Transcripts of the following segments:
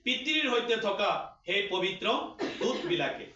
পিতৃৰ হৈতে থকা সেই পবিত্ৰ দূতবিলাকে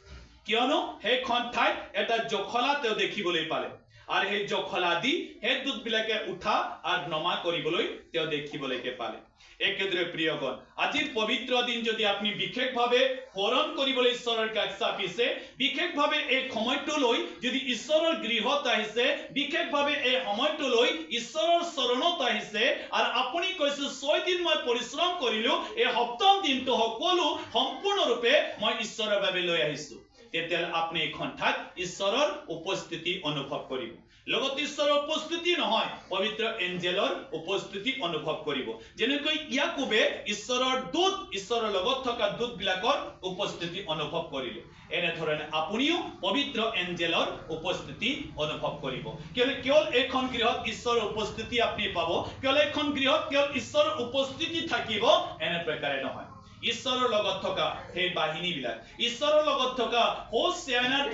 কিয়নো সেইখন ঠাইত এটা জখলা তেওঁ দেখিবলৈ পালে আৰু সেই জখলা দি সেই দূতবিলাকে উঠা আৰু নমা কৰিবলৈ তেওঁ দেখিবলৈকে পালে একেদৰে প্ৰিয়গণ আজিৰ পবিত্ৰ দিন যদি আপুনি বিশেষভাৱে স্মৰণ কৰিবলৈ ঈশ্বৰৰ কাষ চাপিছে বিশেষভাৱে এই সময়টো লৈ যদি ঈশ্বৰৰ গৃহত আহিছে বিশেষভাৱে এই সময়টো লৈ ঈশ্বৰৰ চৰণত আহিছে আৰু আপুনি কৈছে 6 দিন মই পৰিশ্ৰম কৰিলো এই সপ্তম দিনটো সকলো সম্পূৰ্ণৰূপে মই ঈশ্বৰৰ বাবে লৈ আহিছো তেতিয়ালে আপুনি এখন ঠাইত ঈশ্বৰৰ উপস্থিতি অনুভৱ কৰিব লগত ঈশ্বৰৰ উপস্থিতি নহয় পবিত্ৰ এঞ্জেলৰ উপস্থিতি অনুভৱ কৰিব যেনেকৈ ইয়াকোবে ঈশ্বৰৰ দূত ঈশ্বৰৰ লগত থকা দূতবিলাকৰ উপস্থিতি অনুভৱ কৰিলে এনে ধৰণে আপুনিও পবিত্ৰ এঞ্জেলৰ উপস্থিতি অনুভৱ কৰিব কেৱল এখন গৃহত ঈশ্বৰৰ উপস্থিতি আপুনি পাব কেৱল এখন গৃহত কেৱল ঈশ্বৰৰ উপস্থিতি থাকিব এনে প্ৰকাৰে নহয় ঈশ্বৰৰ লগত থকা সেই বাহিনীবিলাক ঈশ্বৰৰ লগত থকা হোচায়ানাৰ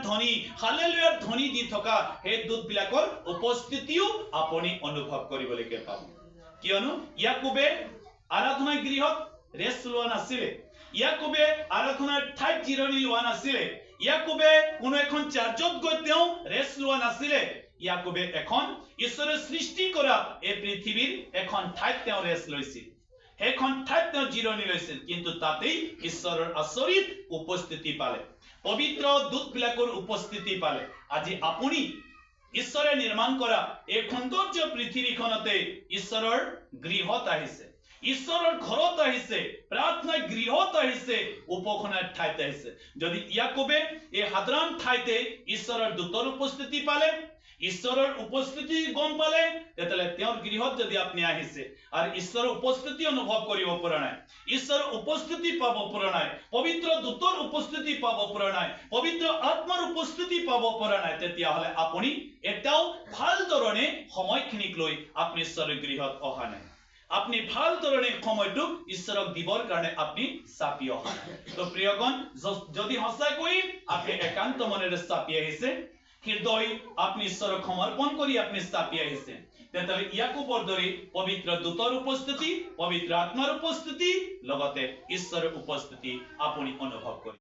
ধ্বনি হালেলুয়াৰ ধ্বনি দি থকা সেই দূতবিলাকৰ উপস্থিতিও আপুনি অনুভৱ কৰিবলৈকে পাব কিয়নো ইয়াকোবে আৰাধনা গৃহত ৰেষ্ট লোৱা নাছিলে ইয়াকোবে আৰাধনাৰ ঠাইত জিৰণি লোৱা নাছিলে ইয়াকোবে কোনো এখন চাৰ্চত গৈ তেওঁ ৰেষ্ট লোৱা নাছিলে ইয়াকোবে এখন ঈশ্বৰে সৃষ্টি কৰা এই পৃথিৱীৰ এখন ঠাইত তেওঁ ৰেষ্ট লৈছিল সেইখন ঠাইত তেওঁ জিৰণি লৈছিল কিন্তু তাতেই ঈশ্বৰৰ আচৰিত উপস্থিতি পালে পবিত্ৰ দূতবিলাকৰ উপস্থিতি পালে আজি আপুনি ঈশ্বৰে নিৰ্মাণ কৰা এই সৌন্দৰ্য পৃথিৱীখনতে ঈশ্বৰৰ গৃহত আহিছে ঈশ্বৰৰ ঘৰত আহিছে প্ৰাৰ্থনা গৃহত আহিছে উপাসনাৰ ঠাইত আহিছে যদি ইয়াকোবে এই সাধাৰণ ঠাইতে ঈশ্বৰৰ দূতৰ উপস্থিতি পালে ঈশ্বৰৰ উপস্থিতি গম পালে তেতিয়ালে তেওঁৰ গৃহত যদি আপুনি আহিছে আৰু ঈশ্বৰৰ উপস্থিতি অনুভৱ কৰিব পৰা নাই ঈশ্বৰৰ উপস্থিতি পাব পৰা নাই পবিত্ৰ দূতৰ উপস্থিতি পাব পৰা নাই পবিত্ৰ আত্মাৰ উপস্থিতি পাব পৰা নাই তেতিয়াহলে আপুনি এটাও ভাল ধৰণে সময়খিনিক লৈ আপুনি ঈশ্বৰৰ গৃহত অহা নাই আপনি ভাল ধৰণে সময়টো ঈশ্বৰক দিবৰ কাৰণে আপনি চাপি অহা তো প্ৰিয়গণ যদি সঁচাকৈ আপনি একান্ত মনেৰে চাপি আহিছে হৃদয় আপনি ঈশ্বৰক সমৰ্পণ কৰি আপনি চাপি আহিছে তেতিয়াহ'লে ইয়াকোবৰ দৰে পবিত্ৰ দূতৰ উপস্থিতি পবিত্ৰ আত্মাৰ উপস্থিতি লগতে ঈশ্বৰৰ উপস্থিতি আপুনি অনুভৱ কৰিব